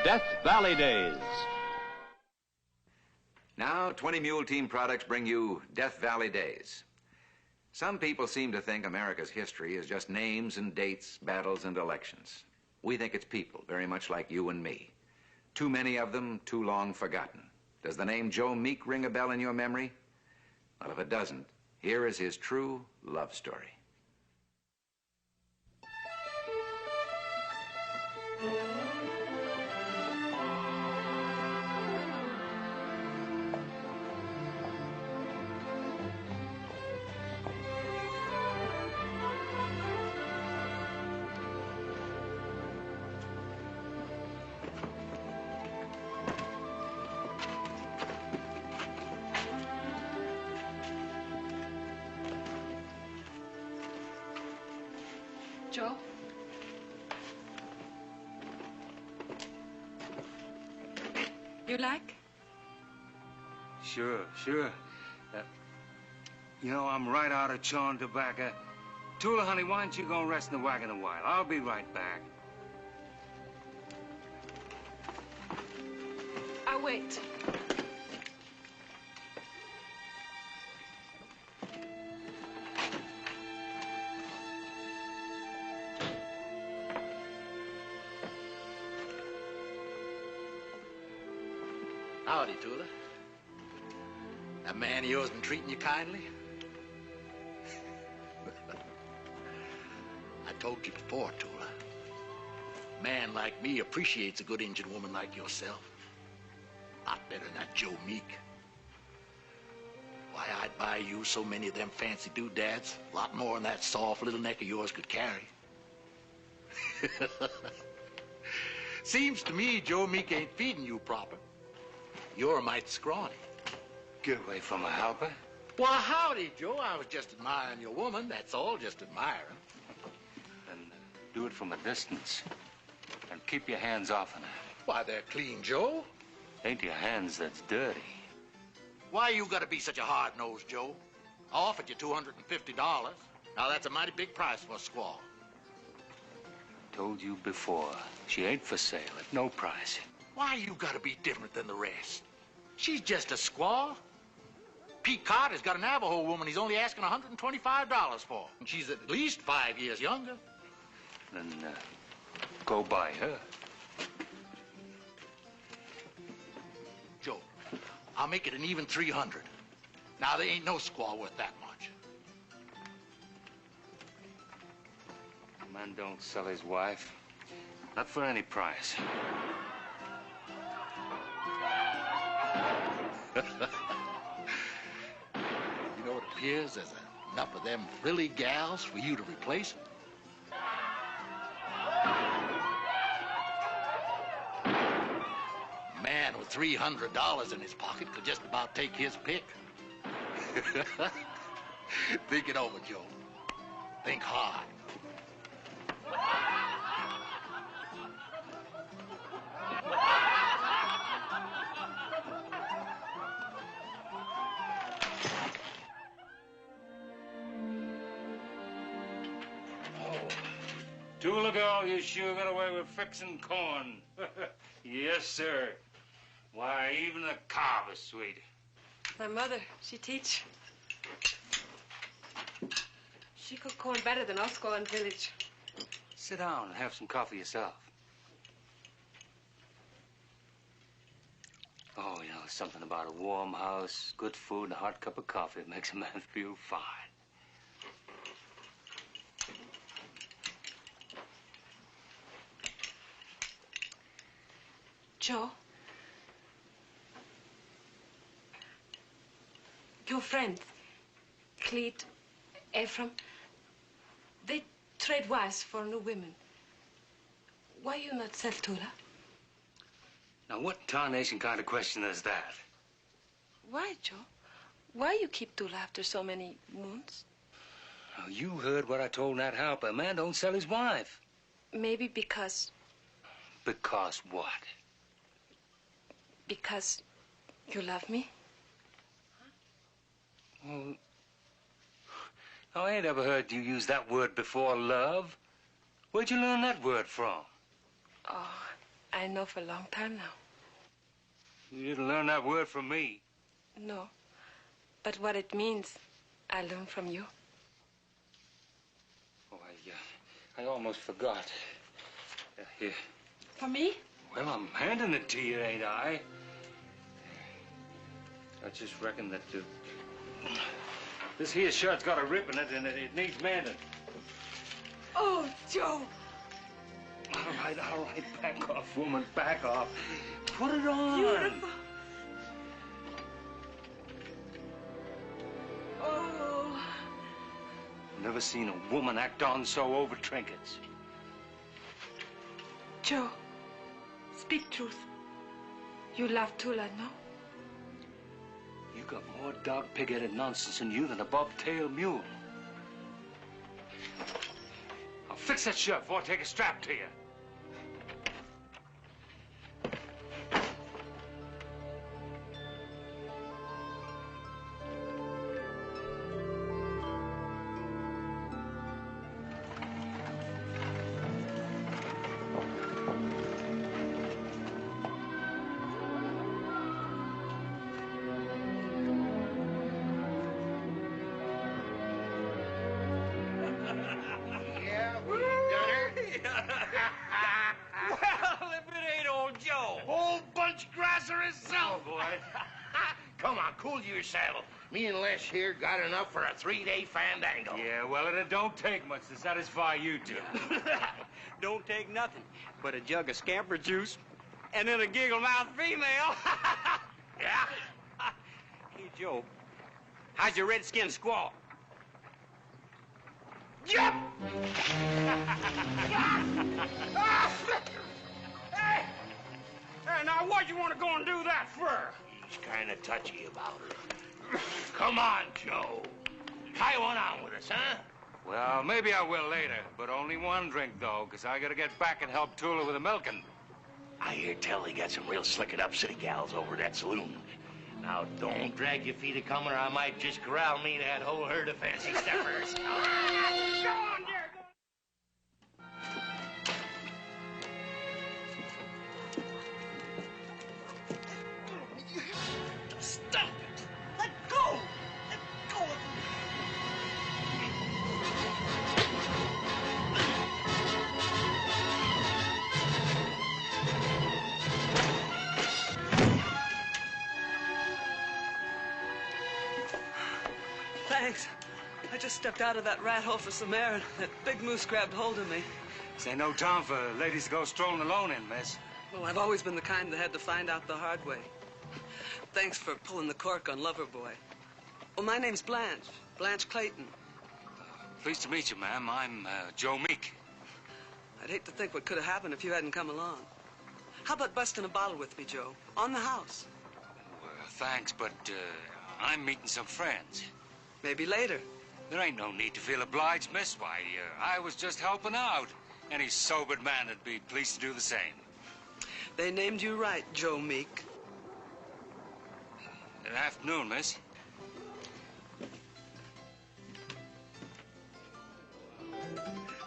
Death Valley Days. Now, 20 Mule Team products bring you Death Valley Days. Some people seem to think America's history is just names and dates, battles and elections. We think it's people, very much like you and me. Too many of them, too long forgotten. Does the name Joe Meek ring a bell in your memory? Well, if it doesn't, here is his true love story. Joe? You like? Sure. You know, I'm right out of chawing tobacco. Tula, honey, why don't you go and rest in the wagon a while? I'll be right back. I'll wait. Howdy, Tula. That man of yours been treating you kindly? I told you before, Tula. A man like me appreciates a good Injun woman like yourself. A lot better than that Joe Meek. Why, I'd buy you so many of them fancy doodads. A lot more than that soft little neck of yours could carry. Seems to me Joe Meek ain't feeding you proper. You're a mite scrawny. Get away from her, Halper. Well, howdy, Joe. I was just admiring your woman. That's all, just admiring. Then do it from a distance. And keep your hands off of her. Why, they're clean, Joe. Ain't your hands that's dirty. Why you gotta be such a hard-nosed, Joe? I offered you $250. Now, that's a mighty big price for a squaw. Told you before, she ain't for sale at no price. Why you gotta be different than the rest? She's just a squaw. Pete Carter's got a Navajo woman he's only asking $125 for. And she's at least 5 years younger. Then, go buy her. Joe, I'll make it an even 300. Now, there ain't no squaw worth that much. A man don't sell his wife. Not for any price. You know, it appears there's enough of them frilly gals for you to replace them. A man with $300 in his pocket could just about take his pick. Think it over, Joe. Think hard. Tula girl, you sure got away with fixing corn. Yes, sir. Why, even the cob is sweet. My mother, she teach. She cook corn better than us go in village. Sit down and have some coffee yourself. Oh, you know, something about a warm house, good food, and a hot cup of coffee that makes a man feel fine. Joe, your friends, Cleet, Ephraim, they trade wives for new women. Why you not sell Tula? Now, what tarnation kind of question is that? Why, Joe? Why you keep Tula after so many moons? Now, you heard what I told Nat Halper. A man don't sell his wife. Maybe because... Because what? Because you love me? Well, now, I ain't ever heard you use that word before, love. Where'd you learn that word from? Oh, I know for a long time now. You didn't learn that word from me. No. But what it means, I learned from you. Oh, I almost forgot. Here. For me? Well, I'm handing it to you, ain't I? I just reckon that this here shirt's got a rip in it, and it needs mending. Oh, Joe. All right, back off, woman, back off. Put it on. Beautiful. Oh. Never seen a woman act on so over trinkets. Joe, speak truth. You love Tula, no? You got more dog pig-headed nonsense in you than a bobtail mule. I'll fix that shirt before I take a strap to you. Saddle. Me and Les here got enough for a 3-day fandango. Yeah, well, it don't take much to satisfy you two. Don't take nothing but a jug of scamper juice and then a giggle-mouthed female. Yeah? Hey, Joe, how's your redskin squaw? Yep! Hey! Hey, now what you want to go and do that for? He's kind of touchy about her. Come on, Joe. Try one on with us, huh? Well, maybe I will later, but only one drink, though, because I got to get back and help Tula with the milking. I hear tell he got some real slicked-up city gals over at that saloon. Now, don't drag your feet a-comin', or I might just corral me that whole herd of fancy steppers. Go on, dear. Stop it! Let go! Let go of me! Thanks. I just stepped out of that rat hole for some air, and that big moose grabbed hold of me. This ain't no time for ladies to go strolling alone in, miss. Well, I've always been the kind that had to find out the hard way. Thanks for pulling the cork on Loverboy. Well, my name's Blanche. Blanche Clayton. Pleased to meet you, ma'am. I'm Joe Meek. I'd hate to think what could have happened if you hadn't come along. How about busting a bottle with me, Joe? On the house. Well, thanks, but I'm meeting some friends. Maybe later. There ain't no need to feel obliged, miss. Why, I was just helping out. Any sobered man would be pleased to do the same. They named you right, Joe Meek. Good afternoon, miss.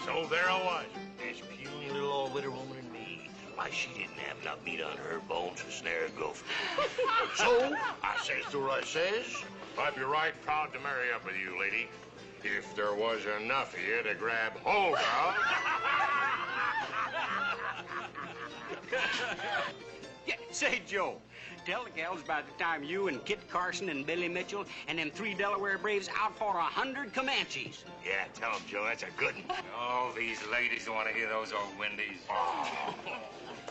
So there I was, this puny little old widow woman and me. Why, she didn't have enough meat on her bones to snare a gopher. So, I says to her, I says, I'd be right proud to marry up with you, lady, if there was enough of you to grab hold of. Yeah, say, Joe, tell the gals by the time you and Kit Carson and Billy Mitchell and them 3 Delaware Braves out for 100 Comanches. yeah, tell him, Joe, that's a good one. Oh, these ladies want to hear those old windies. Oh.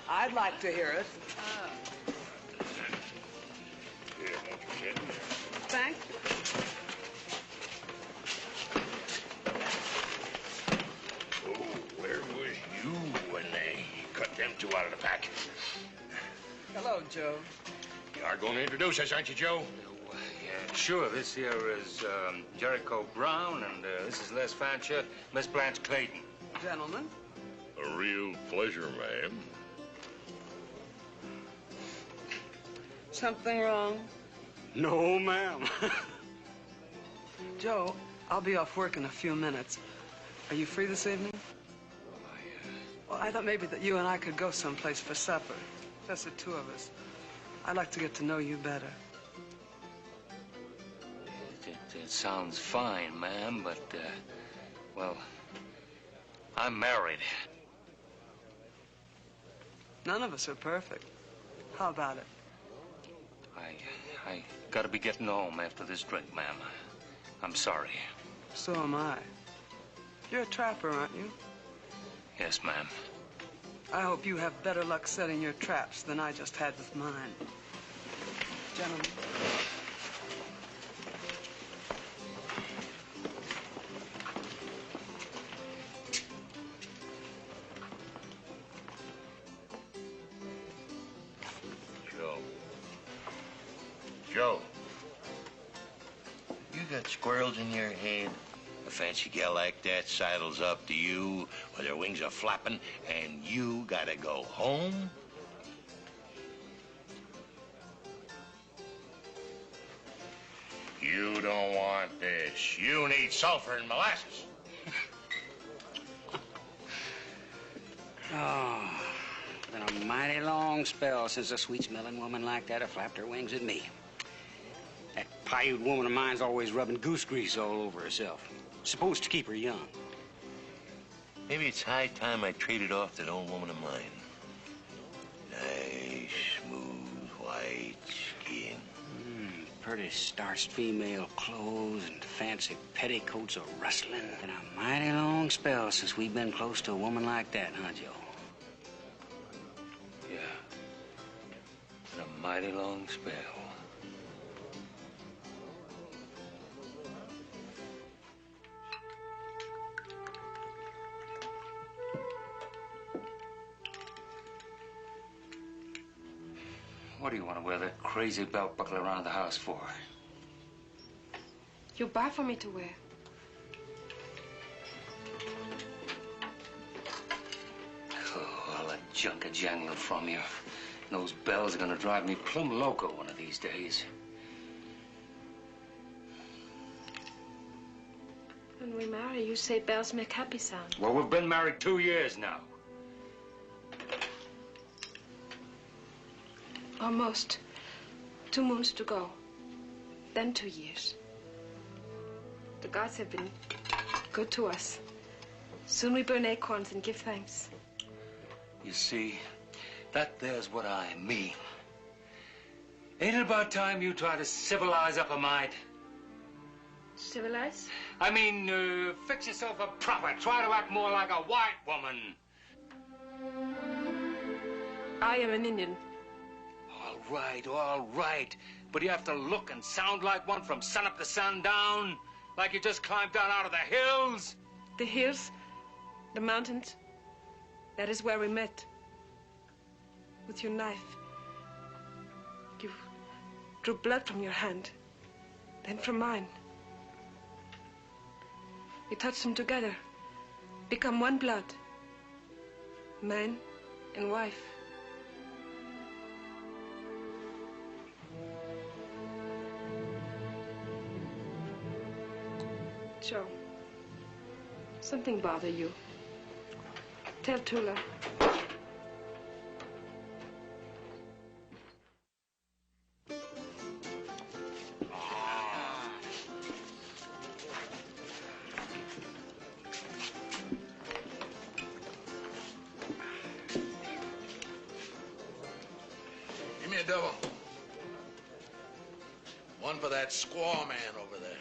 I'd like to hear it. Here, won't you sit? Thanks. Oh, where was you when they cut them two out of the pack? Hello, Joe. You are going to introduce us, aren't you, Joe? Yeah, sure. This here is Jericho Brown, and this is Les Fancher, Miss Blanche Clayton. Gentlemen. A real pleasure, ma'am. Something wrong? No, ma'am. Joe, I'll be off work in a few minutes. Are you free this evening? Well, I thought maybe that you and I could go someplace for supper. Just the two of us. I'd like to get to know you better. It sounds fine, ma'am, but, well, I'm married. None of us are perfect. How about it? I gotta be getting home after this drink, ma'am. I'm sorry. So am I. You're a trapper, aren't you? Yes, ma'am. I hope you have better luck setting your traps than I just had with mine. Gentlemen. Joe, you got squirrels in your head? A fancy gal like that sidles up to you while her wings are flapping, and you gotta go home? You don't want this. You need sulfur and molasses. Oh, been a mighty long spell since a sweet-smelling woman like that have flapped her wings at me. That Paiute woman of mine's always rubbing goose grease all over herself. Supposed to keep her young. Maybe it's high time I traded off that old woman of mine. Nice, smooth, white skin. Pretty starched female clothes and fancy petticoats are rustling. Been a mighty long spell since we've been close to a woman like that, huh, Joe? Yeah. Been a mighty long spell. What do you want to wear that crazy belt buckle around the house for? You buy for me to wear. Oh, all that junk a jangle from you. Those bells are gonna drive me plumb loco one of these days. When we marry, you say bells make happy sound. Well, we've been married 2 years now. Almost. 2 moons to go. Then 2 years. The gods have been good to us. Soon we burn acorns and give thanks. You see, that there's what I mean. Ain't it about time you try to civilize up a mite? Civilize? I mean, fix yourself up proper. Try to act more like a white woman. I am an Indian. All right. But you have to look and sound like one from sunup to sundown? Like you just climbed down out of the hills? The hills, the mountains, that is where we met. With your knife. You drew blood from your hand, then from mine. We touched them together, become one blood, man and wife. Joe, something bother you. Tell Tula. Give me a double. One for that squaw man over there.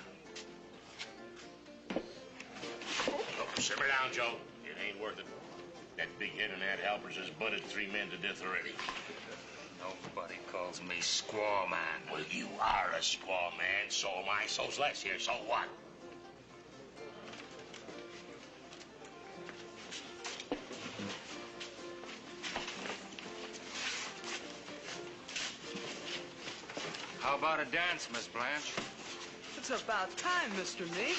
Oh, simmer down, Joe. It ain't worth it. That big head and that helpers has butted 3 men to death already. Nobody calls me squaw man. Well, you are a squaw man, so am I. So's Les here, so what? How about a dance, Miss Blanche? It's about time, Mr. Meek.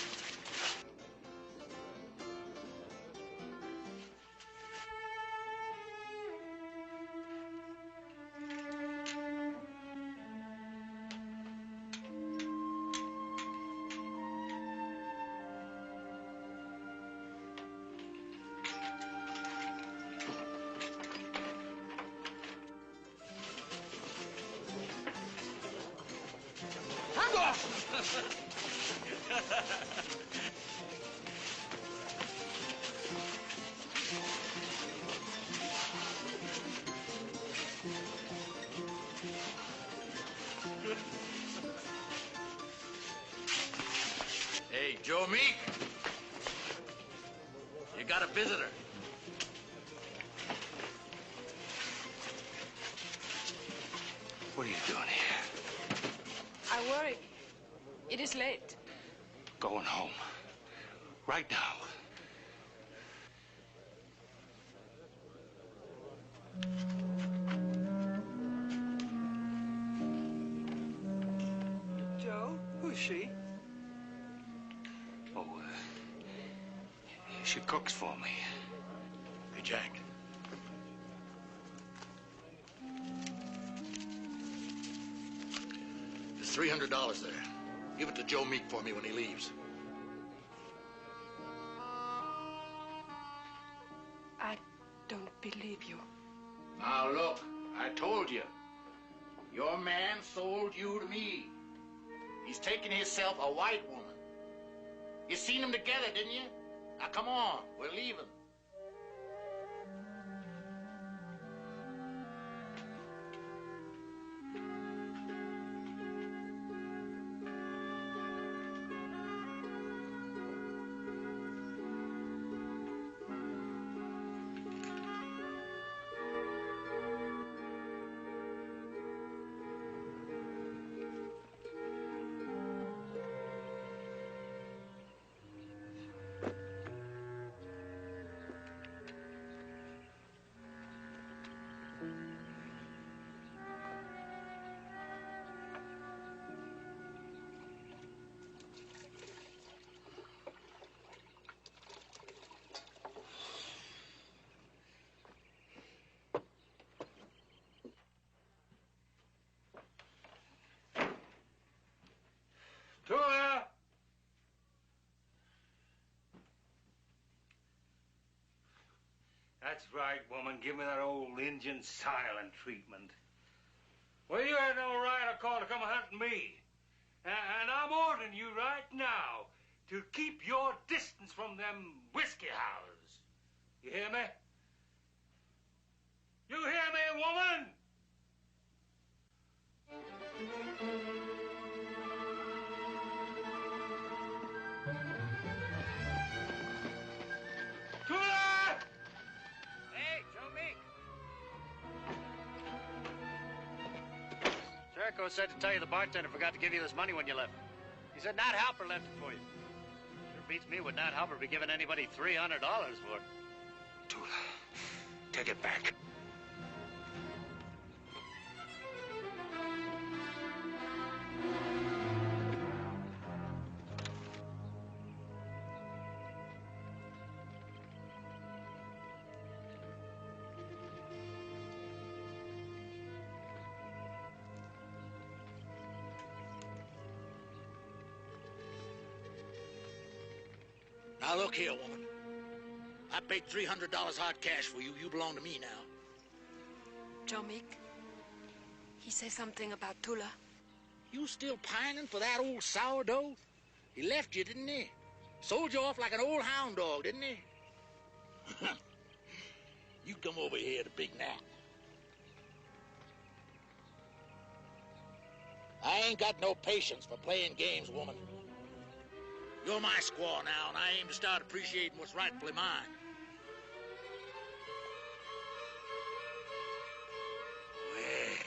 Hey, Joe Meek. You got a visitor. What are you doing here? I worry. It is late. Going home. Right now. Joe, who's she? Oh, she cooks for me. Hey, Jack. There's $300 there. Give it to Joe Meek for me when he leaves. I don't believe you. Now, look, I told you. Your man sold you to me. He's taking himself a white woman. You seen them together, didn't you? Now, come on. We're leaving. Tula! That's right, woman. Give me that old Indian silent treatment. Well, you had no right or call to come hunting me. And I'm ordering you right now to keep your distance from them whiskey houses. You hear me? You hear me, woman? Tula! Hey, Joe Meek. Jericho said to tell you the bartender forgot to give you this money when you left. He said Nat Halper left it for you. Sure beats me what Nat Halper be giving anybody $300 for. Tula, take it back. Now, look here, woman. I paid $300 hard cash for you. You belong to me now. Joe Meek, he said something about Tula. You still pining for that old sourdough? He left you, didn't he? Sold you off like an old hound dog, didn't he? You come over here to Big Nat. I ain't got no patience for playing games, woman. You're my squaw now, and I aim to start appreciating what's rightfully mine. Well,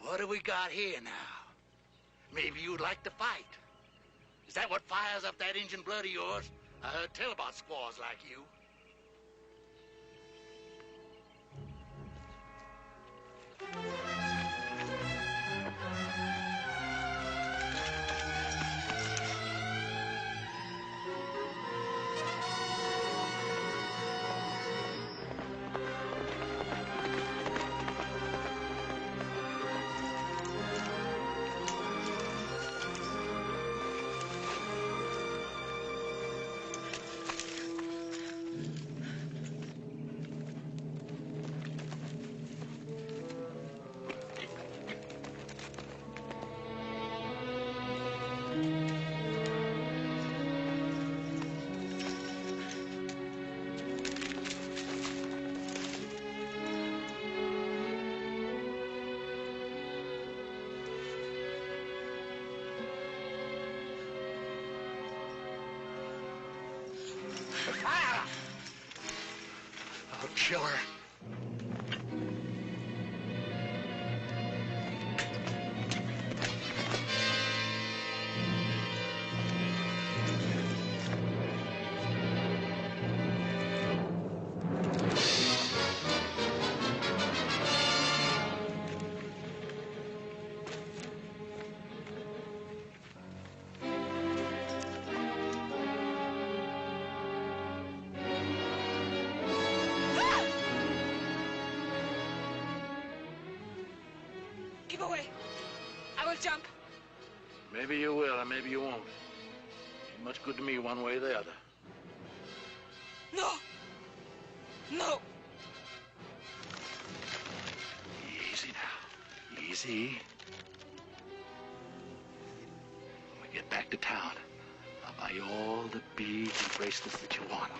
what do we got here now? Maybe you'd like to fight. Is that what fires up that Injun blood of yours? I heard tell about squaws like you. killer. Give away. I will jump. Maybe you will, and maybe you won't. Ain't much good to me one way or the other. No. No. Easy now. Easy. When we get back to town, I'll buy you all the beads and bracelets that you want.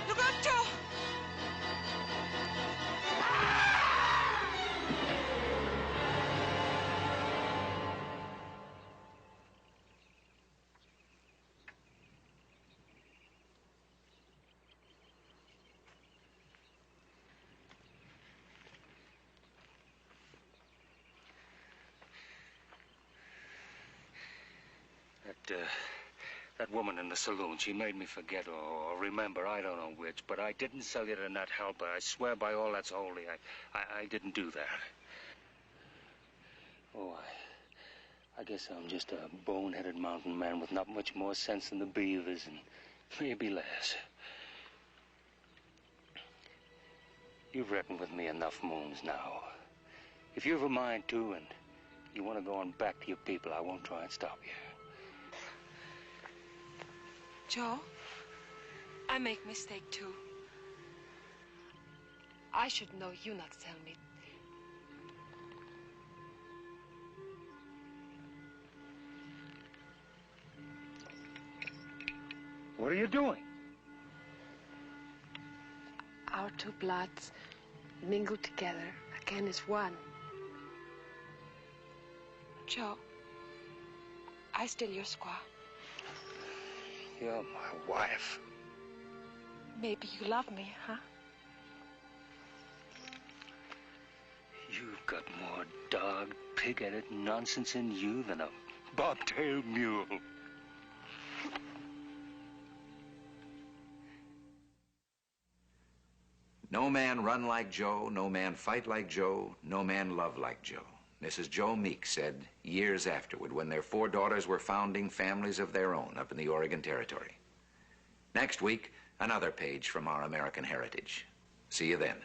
Look out, Joe. That woman in the saloon, she made me forget or remember, I don't know which, but I didn't sell you to Nat Halper. I swear by all that's holy, I didn't do that. Oh, I guess I'm just a boneheaded mountain man with not much more sense than the beavers, and maybe less. You've reckoned with me enough moons now. If you've a mind to, and you want to go on back to your people, I won't try and stop you. Joe, I make mistake too. I should know you not tell me. What are you doing? Our two bloods mingled together again as one. Joe, I still your squaw. You're my wife. Maybe you love me, huh? You've got more dog, pig-headed nonsense in you than a bobtailed mule. No man run like Joe, no man fight like Joe, no man love like Joe. Mrs. Joe Meek said years afterward when their 4 daughters were founding families of their own up in the Oregon Territory. Next week, another page from our American heritage. See you then.